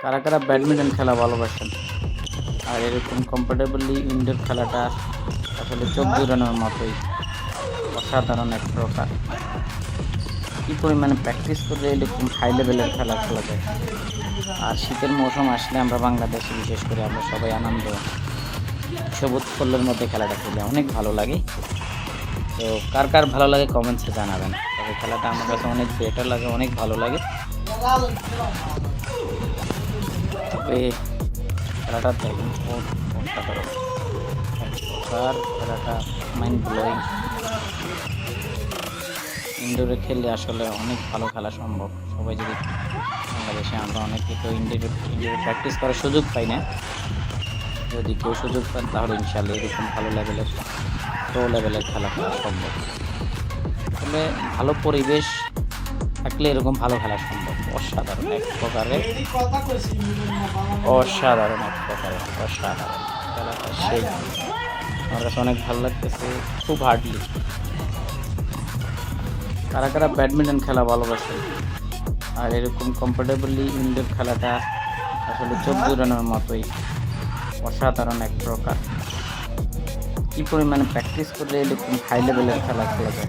কারা কারা ব্যাডমিন্টন খেলা ভালোবাসেন আর এরকম কমফোর্টেবলি ইনডোর খেলাটা আসলে চোখ জুড়ানোর মতোই অসাধারণ এক প্রকার। কী পরিমাণে প্র্যাকটিস করলে এরকম হাই লেভেলের খেলা খেলা যায়। আর শীতের মৌসুম আসলে আমরা বাংলাদেশে বিশেষ করে আমরা সবাই আনন্দ সবুজ উৎফুল্লের মধ্যে খেলাটা খেলে অনেক ভালো লাগে। তো কার কার ভালো লাগে কমেন্টসে জানাবেন। তবে খেলাটা আমার কাছে অনেক বেটার লাগে, অনেক ভালো লাগে। তবে খেলাটা দেখুন অসাধারণ আর খেলাটা মাইন্ড ব্লোয়িং। ইনডোরে খেললে আসলে অনেক ভালো খেলা সম্ভব। সবাই যদি বাংলাদেশে আমরা অনেকে তো ইনডোরে প্র্যাকটিস করার সুযোগ পাই না। যদি কেউ সুযোগ পান তাহলে ইনশাল্লাহ এরকম ভালো লেভেলের প্রো লেভেলের খেলা খেলা সম্ভব। তবে ভালো পরিবেশ থাকলে এরকম ভালো খেলা সম্ভব। অসাধারণ এক প্রকারের অসাধারণ খেলাটা সেই আমার কাছে অনেক ভালো লাগতেছে, খুব হার্ডলি। কারা কারা ব্যাডমিন্টন খেলা ভালোবাসেন আর এরকম কমফোর্টেবলি ইনডোর খেলাটা আসলে চোখ জুড়ানোর মতোই অসাধারণ এক প্রকার। কী পরিমাণে প্র্যাকটিস করলে এরকম হাই লেভেলের খেলা খেলা যায়।